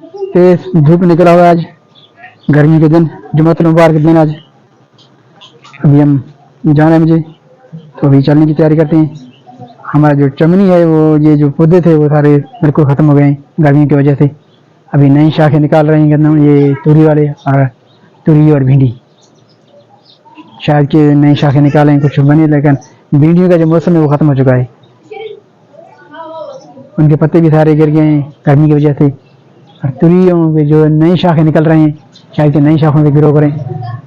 तेज धूप निकला हुआ है आज, गर्मी के दिन, जुम्मतुल मुबारक दिन आज। अभी हम जाना है मुझे, तो अभी चलने की तैयारी करते हैं। हमारा जो चमनी है, वो ये जो पौधे थे वो सारे बिल्कुल ख़त्म हो गए हैं गर्मी की वजह से। अभी नई शाखें निकाल रहे हैं गन्ना, ये तूरी वाले, और तूरी और भिंडी शायद कि नई शाखें निकालें कुछ बने, लेकिन भिंडियों का जो मौसम है वो ख़त्म हो चुका है। उनके पत्ते भी सारे गिर गए हैं गर्मी की वजह से। और तुरियों के जो नई शाखें निकल रहे हैं, शायद कि नई शाखों से ग्रो करें।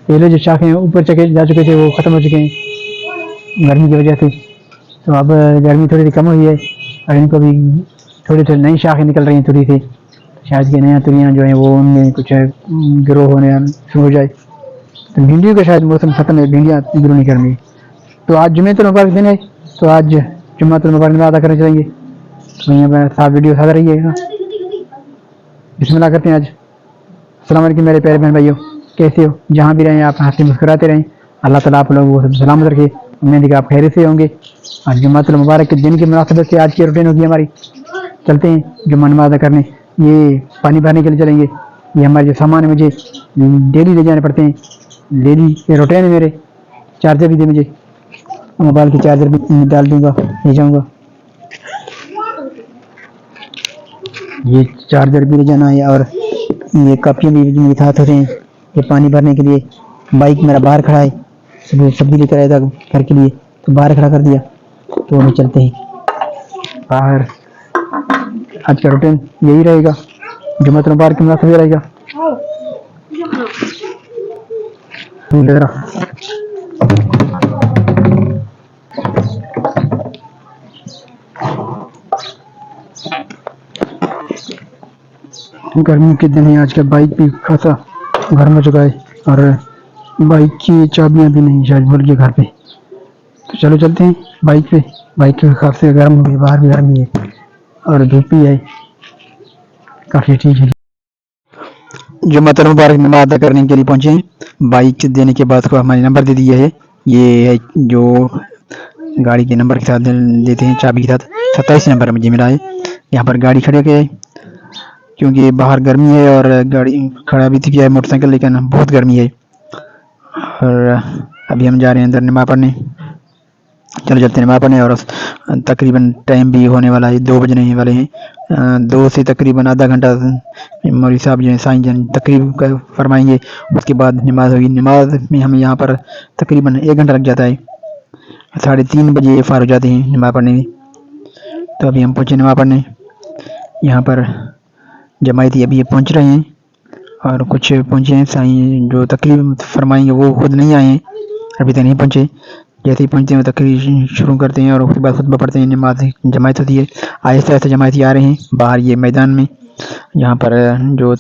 पहले जो शाखें ऊपर चके जा चुके थे वो ख़त्म हो चुके हैं गर्मी की वजह से। तो अब गर्मी थोड़ी सी कम हुई है और इनको भी थोड़ी थोड़ी नई शाखें निकल रही हैं तुरी से। शायद कि नया तुरियाँ जो हैं वो उनमें कुछ ग्रो होने शुरू हो जाए। तो भिंडियों का शायद मौसम ख़त्म है, भिंडियाँ ग्रो नहीं करेंगी। तो आज जुम्मतुल मुबारक दिन है, तो आज जुम्मतुल मुबारक नमाज़ अदा करने चलेंगे। तो यहाँ पर साथ वीडियो साथ रहिएगा। बिस्मिल्लाह करते हैं आज। अस्सलाम वालेकुम मेरे प्यारे बहन भाइयों, कैसे हो? जहाँ भी रहें आप हंसते मुस्कुराते रहें। अल्लाह ताला आप लोगों को सब सलामत रखे। उम्मीद है कि आप खैरियत से होंगे। आज जुम्मतुल मुबारक के दिन की मुनासबत से आज की रूटीन होगी हमारी। चलते हैं जुम्मा नमाज़ अदा करने। ये पानी भरने के लिए चलेंगे। ये हमारे जो सामान है मुझे डेली ले जाने पड़ते हैं। डेली ये रूटीन है मेरे। चार्जर भी दे मुझे, मोबाइल की चार्जर भी डाल दूंगा, ले जाऊंगा। ये चार्जर भी ले जाना है और ये कपियाँ भी मेरे साथ होते हैं ये पानी भरने के लिए। बाइक मेरा बाहर खड़ा है, सुबह सब्जी लेकर आया था घर के लिए, तो बाहर खड़ा कर दिया। तो हमें चलते हैं बाहर। आज का रूटीन यही रहेगा, जुम्मतुल मुबारक के मुनासिब ये रहेगा। गर्मी के दिन है आज का। बाइक भी खासा गर्म हो चुका है और बाइक की चाबियां भी नहीं, शायद भूल गए घर पे। तो चलो चलते हैं बाइक पे। बाइक के हिसाब से गर्म हो गई, बाहर भी गर्मी है और धूप भी है काफ़ी। ठीक है, जुम्मतुल मुबारक नमाज़ अदा करने के लिए पहुंचे हैं। बाइक देने के बाद को हमारे नंबर दे दिया है। ये है जो गाड़ी के नंबर के साथ देते हैं, चाबी के साथ। 27 नंबर मुझे मिला है। यहाँ पर गाड़ी खड़ी है क्योंकि बाहर गर्मी है और गाड़ी खड़ा भी थी किया है मोटरसाइकिल, लेकिन बहुत गर्मी है। और अभी हम जा रहे हैं अंदर नमाज़ पढ़ने। चलो चलते हैं नमाज़ पढ़ने। और तकरीबन टाइम भी होने वाला है, 2 बजने वाले हैं। 2 से तकरीबन आधा घंटा मौलवी साहब जो है साईं जन तकरीब का फरमाएंगे, उसके बाद नमाज होगी। नमाज में हमें यहाँ पर तकरीबन 1 घंटा लग जाता है। 3:30 बजे फार हो जाते हैं नमाज़ पढ़ने में। तो अभी हम पहुँचे नमाज़ पढ़ने। यहाँ पर जमायती अभी ये पहुँच रहे हैं और कुछ पहुँचे हैं। साईं जो तकरीब फरमाएंगे वो खुद नहीं आए हैं, अभी तक नहीं पहुँचे। जैसे ही पहुँचते हैं वो तकरीब शुरू करते हैं और उसके बाद खुतबा पढ़ते हैं। नमाज जमायत होती है। आहिस्ता आहिस्ता जमायती आ रहे हैं बाहर ये मैदान में। यहाँ पर जो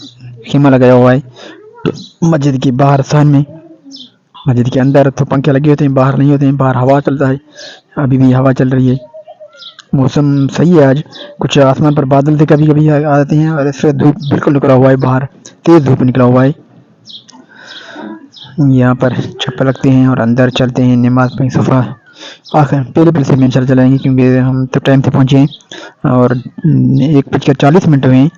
खीमा लगाया हुआ है मस्जिद के बाहर सान में। मस्जिद के अंदर तो पंखे लगे होते हैं, बाहर नहीं होते हैं। बाहर हवा चलता है, अभी भी हवा चल रही है। मौसम सही है आज। कुछ आसमान पर बादल से कभी कभी आते हैं और इससे धूप बिल्कुल निकला हुआ है, बाहर तेज धूप निकला हुआ है। यहाँ पर चप्पल रखते हैं और अंदर चलते हैं नमाज में। सफ़ा आखिर पहले से में चलेंगे क्योंकि हम तो टाइम से पहुँचे हैं और 1:40 हुए हैं।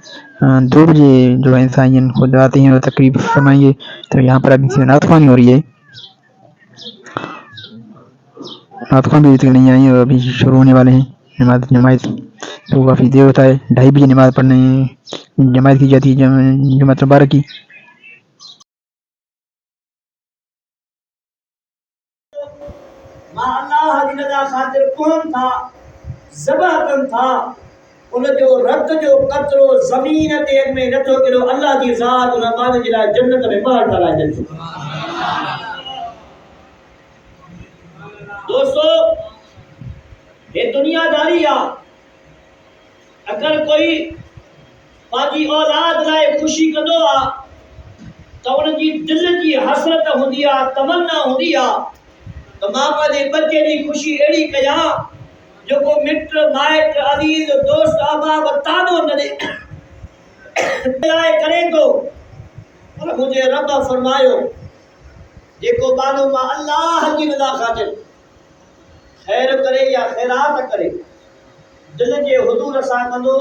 2 बजे जो है साईं खुद आते हैं और तकरीब फरमाएंगे। तो यहाँ पर अभी से नात ख़्वानी हो रही है। नात ख़्वान भी इतने नहीं आई और अभी शुरू होने वाले हैं नमाज। तो काफ़ी देर होता है, 2:30 बजे नमाज़ पढ़ने जमायत की जाती है जुम्मतुल मुबारक की। अल्लाह जी रज़ा ख़ातिर कौन था ज़बह कन था, उन जो रत जो कतरो ज़मीन ते में नथो किरो। अल्लाह जी ज़ात उन बाद जे लाइ जन्नत में बाहर ठाराए ॾिनी। दोस्तों, ये दुनियादारी आ। अगर कोई पंहिंजी औलाद लाइ ख़ुशी कंदो आ तो उनजी दिल जी हसरत हूंदी आ, तमन्ना हूंदी आ तो मां पंहिंजे बच्चे जी ख़ुशी अहिड़ी कयां जेको मिट माइट अज़ीज़ दोस्त अहबाब तानो न ॾे करे थो। पर मुंहिंजे रब फरमायो जेको माण्हू मां अल्लाह जी रज़ा ख़ातिर खैर करे या ख़ैरात करे दिल जे हुजूर सां कंदो,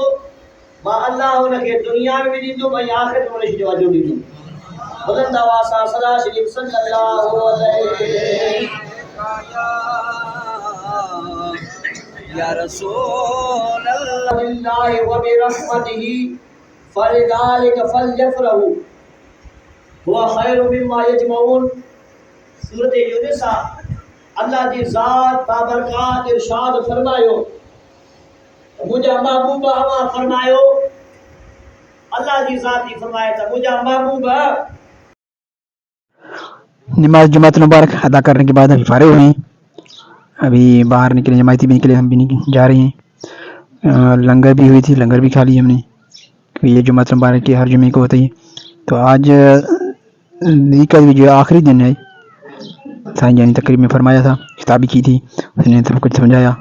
मां अल्लाह उनखे दुनिया में भी ॾींदो ऐं आख़िरत में उनखे जवाब ॾींदो। बुलंद आवाज़ सां सदा शरीफ सल्लल्लाहु अलैहि या रसूल अल्लाह व बिरहमतिही फलिदालिक फलयफरहू हुआ खैरु मिम्मा यजमऊन। सूरत यूनुस अल्लाह जी ज़ात बाबरकात इरशाद फरमायो, मुझा महबूबा हवा फरमायो, अल्लाह जी ज़ात ही फरमाया था मुझा महबूबा। नमाज जुमात मुबारक अदा करने के बाद अभी फारिग हुए हैं, अभी बाहर निकले, जमायती भी निकले, हम भी जा रहे हैं। लंगर भी हुई थी, लंगर भी खा लिया हमने, क्योंकि ये जुमात मुबारक की हर जुमे को होती है। तो आज ईद का भी जो आखिरी दिन है, साईं जानी तकरीब में फरमाया था, खिताब भी की थी, उसने सब कुछ समझाया।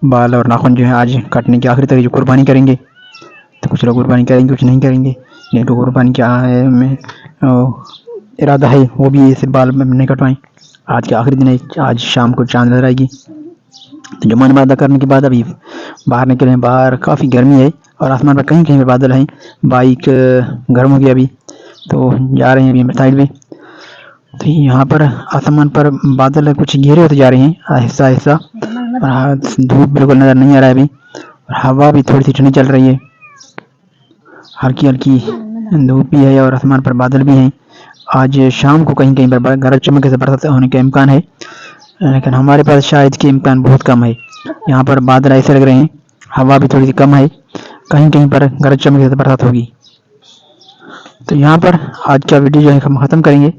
बाल और नाखून जो है आज काटने की आखिरी तारीख, जो कुर्बानी करेंगे, तो कुछ लोग कुर्बानी करेंगे, कुछ नहीं करेंगे। जिनको कुर्बानी क्या है में इरादा है वो भी ऐसे बाल में नहीं कटवाएं। आज के आखिरी दिन है, आज शाम को चांद नजर आएगी। तो जुम्मा नमाज अदा करने के बाद अभी बाहर निकले हैं। बाहर काफ़ी गर्मी है और आसमान पर कहीं कहीं पे बादल हैं। बाइक गर्म हो गया अभी, तो जा रहे हैं अभी साइड में। तो यहाँ पर आसमान पर बादल कुछ घेरे होते जा रहे हैं आहिस्ता आहिस्ता, धूप बिल्कुल नज़र नहीं आ रहा है अभी, और हवा भी थोड़ी सी ठंडी चल रही है, हल्की हल्की धूप भी है और आसमान पर बादल भी हैं। आज शाम को कहीं कहीं पर गरज चमक से बरसात होने का इम्कान है, लेकिन हमारे पास शायद के इम्कान बहुत कम है। यहाँ पर बादल ऐसे लग रहे हैं, हवा भी थोड़ी सी कम है, कहीं कहीं पर गरज चमक से बरसात होगी। तो यहाँ पर आज का वीडियो जो है हम ख़त्म करेंगे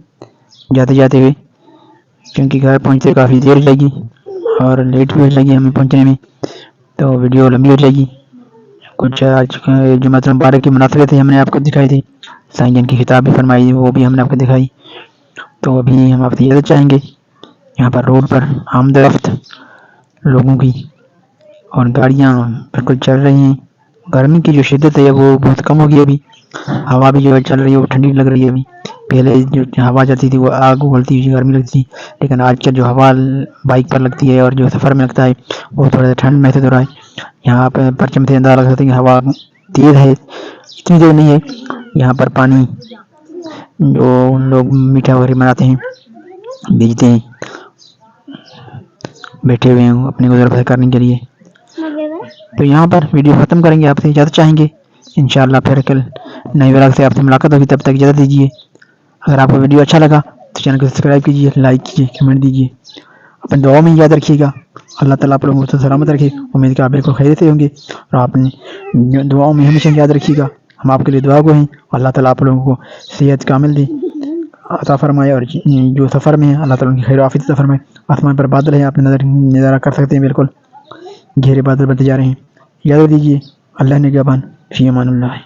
जाते जाते हुए, क्योंकि घर पहुँचते काफ़ी देर हो जाएगी और लेट भी हो जाएगी हमें पहुँचने में, तो वीडियो लंबी हो जाएगी। कुछ आज जुम्मत मुबारक की मुनासिबत हमने आपको दिखाई थी, साईं जान की खिताब भी फरमाई, वो भी हमने आपको दिखाई। तो अभी हम आपसे इजाज़त चाहेंगे। यहाँ पर रोड पर आमदरफ्त लोगों की और गाड़ियाँ बिल्कुल चल रही हैं। गर्मी की जो शिद्दत है वो बहुत कम हो गई अभी, हवा भी जो है चल रही है वो ठंडी लग रही है अभी। पहले जो हवा चलती थी वो आग उगलती हुई गर्मी लगती थी, लेकिन आज का जो हवा बाइक पर लगती है और जो सफ़र में लगता है वो थोड़ा सा ठंड महसूस हो रहा है। यहाँ पर परचम से अंदाज़ा लग सकते हैं कि हवा तेज़ है, इतनी तेज़ नहीं है। यहाँ पर पानी जो लोग मीठा वगैरह बनाते हैं, बेचते हैं, बैठे हुए हैं अपने गुजर बसर करने के लिए। तो यहाँ पर वीडियो ख़त्म करेंगे, आपसे इजाज़त चाहेंगे। इंशाअल्लाह फिर कल नए व्लॉग से आपसे मुलाकात होगी, तब तक इजाज़त दीजिए। अगर आपको वीडियो अच्छा लगा तो चैनल को सब्सक्राइब कीजिए, लाइक कीजिए, कमेंट दीजिए, अपने दुआ में याद रखिएगा। अल्लाह ताला आप लोगों को सलामत रखे। उम्मीद कि आप बिल्कुल खैरियत से होंगे और आपने दुआओं में हमेशा याद रखिएगा, हम आपके लिए दुआ को हैं। अल्लाह ताला आप लोगों को सेहत कामिल दे अता फरमाए, और जो सफ़र में है अल्लाह ताला उनकी खैर आफियत अता फरमाए। आसमान पर बादल है, आप नज़ारा कर सकते हैं, बिल्कुल घेरे बादल बनते जा रहे हैं। इजाज़त दीजिए, अल्लाह निगहबान, फ़ी अमानिल्लाह।